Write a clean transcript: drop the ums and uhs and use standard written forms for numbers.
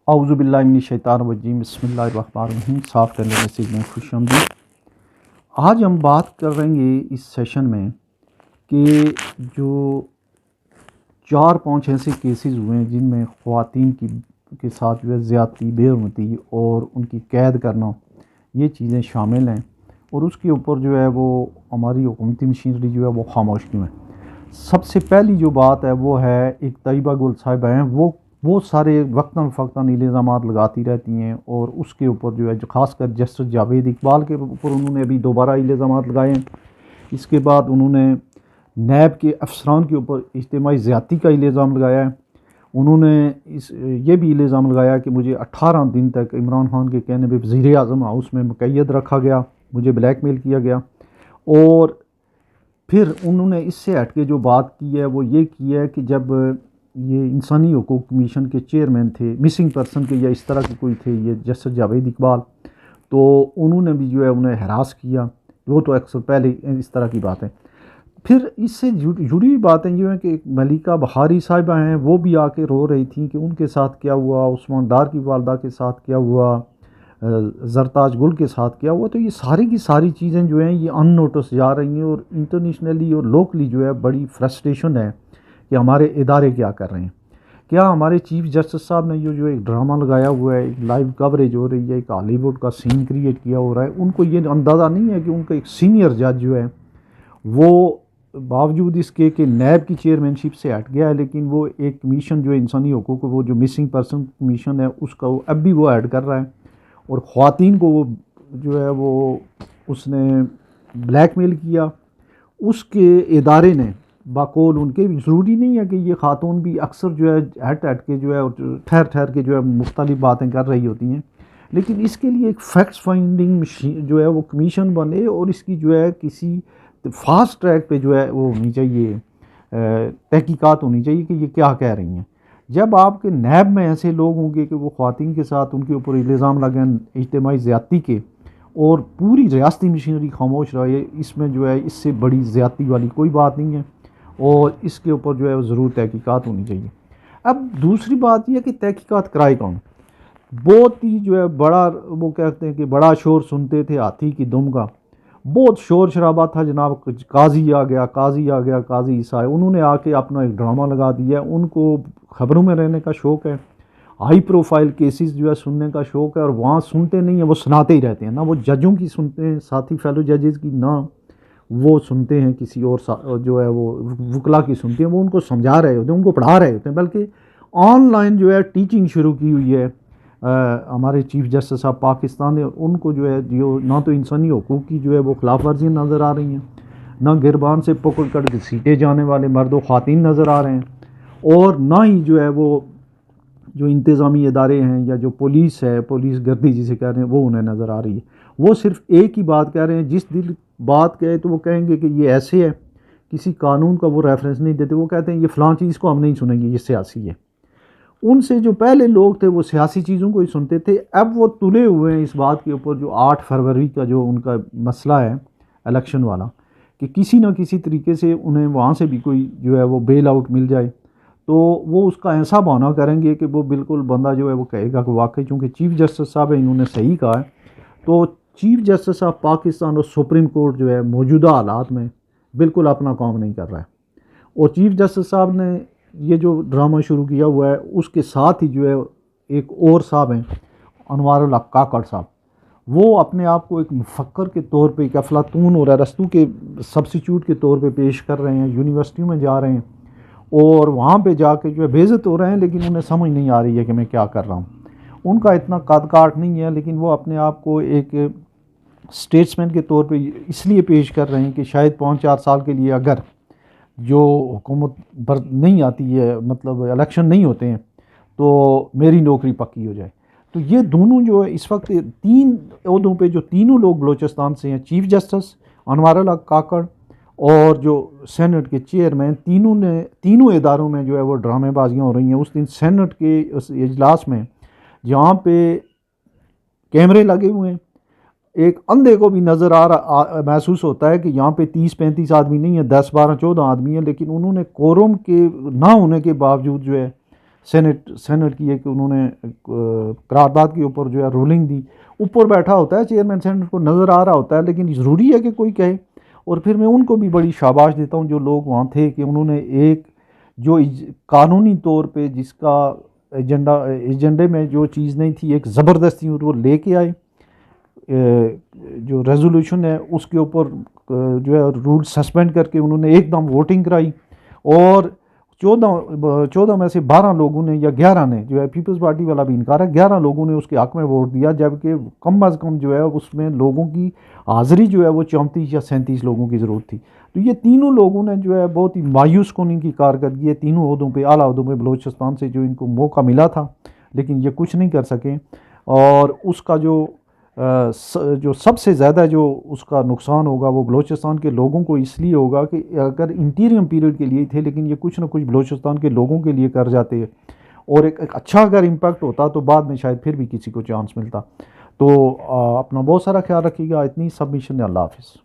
اعوذ باللہ من الشیطان الرجیم، بسم اللہ الرحمن الرحیم۔ صاف کرنے میسیج میں خوش آمدید۔ آج ہم بات کر رہیں گے اس سیشن میں کہ جو 4-5 ایسے کیسز ہوئے ہیں جن میں خواتین کے ساتھ جو ہے زیادتی، بے حرمتی اور ان کی قید کرنا، یہ چیزیں شامل ہیں، اور اس کے اوپر جو ہے وہ ہماری حکومتی مشینری جو ہے وہ خاموش کیوں ہے۔ سب سے پہلی جو بات ہے وہ ہے ایک طیبہ گل صاحبہ ہیں، وہ سارے وقتاً فوقتاً الزامات لگاتی رہتی ہیں، اور اس کے اوپر جو ہے خاص کر جسٹس جاوید اقبال کے اوپر انہوں نے ابھی دوبارہ الزامات لگائے ہیں۔ اس کے بعد انہوں نے نیب کے افسران کے اوپر اجتماعی زیادتی کا الزام لگایا ہے۔ انہوں نے یہ بھی الزام لگایا کہ مجھے 18 دن تک عمران خان کے کہنے پہ وزیر اعظم ہاؤس میں مقید رکھا گیا، مجھے بلیک میل کیا گیا۔ اور پھر انہوں نے اس سے ہٹ کے جو بات کی ہے وہ یہ کی ہے کہ جب یہ انسانی حقوق کمیشن کے چیئرمین تھے، مسنگ پرسن کے یا اس طرح کے کوئی تھے، یہ جسٹس جاوید اقبال، تو انہوں نے بھی جو ہے انہیں ہراس کیا۔ وہ تو اکثر پہلے اس طرح کی باتیں۔ پھر اس سے جڑی باتیں یہ ہیں کہ ایک ملیکہ بخاری صاحبہ ہیں، وہ بھی آ کے رو رہی تھیں کہ ان کے ساتھ کیا ہوا، عثمان ڈار کی والدہ کے ساتھ کیا ہوا، زرتاج گل کے ساتھ کیا ہوا۔ تو یہ ساری کی ساری چیزیں جو ہیں یہ ان نوٹس جا رہی ہیں، اور انٹرنیشنلی اور لوکلی جو ہے بڑی فرسٹریشن ہے کہ ہمارے ادارے کیا کر رہے ہیں۔ کیا ہمارے چیف جسٹس صاحب نے جو ایک ڈرامہ لگایا ہوا ہے، ایک لائیو کوریج ہو رہی ہے، ایک ہالی ووڈ کا سین کریٹ کیا ہو رہا ہے، ان کو یہ اندازہ نہیں ہے کہ ان کا ایک سینئر جج جو ہے وہ باوجود اس کے کہ نیب کی چیئرمین شپ سے ہٹ گیا ہے، لیکن وہ ایک کمیشن جو ہے انسانی حقوق، وہ جو مسنگ پرسن کمیشن ہے اس کا اب بھی وہ ایڈ کر رہا ہے، اور خواتین کو وہ جو ہے وہ اس نے بلیک میل کیا۔ اس کے ادارے نے باقول ان کے ضروری نہیں ہے کہ یہ خاتون بھی اکثر جو ہے ہٹ کے جو ہے ٹھہر کے جو ہے مختلف باتیں کر رہی ہوتی ہیں، لیکن اس کے لیے ایک فیکٹس فائنڈنگ جو ہے وہ کمیشن بنے، اور اس کی جو ہے کسی فاسٹ ٹریک پہ جو ہے وہ ہونی چاہیے، تحقیقات ہونی چاہیے کہ یہ کیا کہہ رہی ہیں۔ جب آپ کے نیب میں ایسے لوگ ہوں گے کہ وہ خواتین کے ساتھ ان کے اوپر الزام لگائیں اجتماعی زیادتی کے، اور پوری ریاستی مشینری خاموش رہے، اس میں جو ہے اس سے بڑی زیادتی والی کوئی بات نہیں ہے، اور اس کے اوپر جو ہے ضرور تحقیقات ہونی چاہیے۔ اب دوسری بات یہ کہ تحقیقات کرائے کون؟ بہت ہی جو ہے بڑا، وہ کہتے ہیں کہ بڑا شور سنتے تھے ہاتھی کی دم کا، بہت شور شرابہ تھا جناب، قاضی آ گیا، قاضی عیسیٰ، انہوں نے آ کے اپنا ایک ڈرامہ لگا دیا۔ ان کو خبروں میں رہنے کا شوق ہے، ہائی پروفائل کیسز جو ہے سننے کا شوق ہے، اور وہاں سنتے نہیں ہیں، وہ سناتے ہی رہتے ہیں، نہ وہ ججوں کی سنتے ہیں، ساتھی فیلو ججز کی، نہ وہ سنتے ہیں کسی اور جو ہے وہ وکلا کی سنتے ہیں، وہ ان کو سمجھا رہے ہوتے ہیں، ان کو پڑھا رہے ہوتے ہیں، بلکہ آن لائن جو ہے ٹیچنگ شروع کی ہوئی ہے ہمارے چیف جسٹس صاحب پاکستان نے۔ ان کو جو ہے جو نہ تو انسانی حقوق کی جو ہے وہ خلاف ورزیاں نظر آ رہی ہیں، نہ گربان سے پکڑ کر گھسیٹے جانے والے مرد و خواتین نظر آ رہے ہیں، اور نہ ہی جو ہے وہ جو انتظامی ادارے ہیں یا جو پولیس ہے، پولیس گردی جسے کہہ رہے ہیں، وہ انہیں نظر آ رہی ہے۔ وہ صرف ایک ہی بات کہہ رہے ہیں، جس دل بات کہے تو وہ کہیں گے کہ یہ ایسے ہے، کسی قانون کا وہ ریفرنس نہیں دیتے، وہ کہتے ہیں یہ فلاں چیز کو ہم نہیں سنیں گے، یہ سیاسی ہے۔ ان سے جو پہلے لوگ تھے وہ سیاسی چیزوں کو ہی سنتے تھے، اب وہ تلے ہوئے ہیں اس بات کے اوپر جو 8 فروری کا جو ان کا مسئلہ ہے الیکشن والا، کہ کسی نہ کسی طریقے سے انہیں وہاں سے بھی کوئی جو ہے وہ بیل آؤٹ مل جائے، تو وہ اس کا ایسا بہانہ کریں گے کہ وہ بالکل بندہ جو ہے وہ کہے گا کہ واقعی چونکہ چیف جسٹس صاحب ہیں، انہوں نے صحیح کہا ہے۔ تو چیف جسٹس آف پاکستان اور سپریم کورٹ جو ہے موجودہ حالات میں بالکل اپنا کام نہیں کر رہا ہے، اور چیف جسٹس صاحب نے یہ جو ڈرامہ شروع کیا ہوا ہے، اس کے ساتھ ہی جو ہے ایک اور صاحب ہیں انوار الحق کاکڑ صاحب، وہ اپنے آپ کو ایک مفکر کے طور پہ، ایک افلاطون اور ارسطو کے سبسٹیچیوٹ کے طور پہ پیش کر رہے ہیں، یونیورسٹیوں میں جا رہے ہیں اور وہاں پہ جا کے جو ہے بے عزت ہو رہے ہیں، لیکن انہیں سمجھ نہیں آ رہی ہے کہ میں کیا کر رہا ہوں۔ ان کا اتنا قد کاٹ نہیں ہے، لیکن وہ اپنے آپ کو ایک اسٹیٹسمین کے طور پہ اس لیے پیش کر رہے ہیں کہ شاید 5-4 سال کے لیے اگر جو حکومت نہیں آتی ہے، مطلب الیکشن نہیں ہوتے ہیں، تو میری نوکری پکی ہو جائے۔ تو یہ دونوں جو ہے اس وقت 3 عہدوں پہ جو تینوں لوگ بلوچستان سے ہیں، چیف جسٹس انوار الحق کاکڑ اور جو سینٹ کے چیئرمین، تینوں اداروں میں جو ہے وہ ڈرامے بازیاں ہو رہی ہیں۔ اس دن سینٹ کے اس اجلاس میں جہاں پہ کیمرے لگے ہوئے ہیں، ایک اندھے کو بھی نظر محسوس ہوتا ہے کہ یہاں پہ 30-35 آدمی نہیں ہیں، 10-12-14 آدمی ہیں، لیکن انہوں نے کورم کے نہ ہونے کے باوجود جو ہے سینٹ کی ایک انہوں نے قرارداد کے اوپر جو ہے رولنگ دی. اوپر بیٹھا ہوتا ہے چیئرمین سینٹ کو نظر آ رہا ہوتا ہے, لیکن ضروری ہے کہ کوئی کہے. اور پھر میں ان کو بھی بڑی شاباش دیتا ہوں جو لوگ وہاں تھے کہ انہوں نے ایک جو قانونی طور پہ جس کا ایجنڈے میں جو چیز نہیں تھی ایک زبردستی وہ لے کے آئے. جو ریزولوشن ہے اس کے اوپر جو ہے رول سسپینڈ کر کے انہوں نے ایک دم ووٹنگ کرائی, اور 14 میں سے 12 لوگوں نے یا 11 نے, جو ہے پیپلز پارٹی والا بھی انکار ہے, 11 لوگوں نے اس کے حق میں ووٹ دیا, جبکہ کم از کم جو ہے اس میں لوگوں کی حاضری جو ہے وہ 34 یا 37 لوگوں کی ضرورت تھی. تو یہ تینوں لوگوں نے جو ہے بہت ہی مایوس کن ان کی کارکردگی ہے تینوں عہدوں پہ, اعلیٰ عہدوں پہ بلوچستان سے جو ان کو موقع ملا تھا, لیکن یہ کچھ نہیں کر سکے. اور اس کا جو سب سے زیادہ جو اس کا نقصان ہوگا وہ بلوچستان کے لوگوں کو اس لیے ہوگا کہ اگر انٹیریم پیریڈ کے لیے تھے, لیکن یہ کچھ نہ کچھ بلوچستان کے لوگوں کے لیے کر جاتے, اور ایک اچھا اگر امپیکٹ ہوتا تو بعد میں شاید پھر بھی کسی کو چانس ملتا. تو اپنا بہت سارا خیال رکھیے گا. اتنی سبمیشن ہے. اللہ حافظ.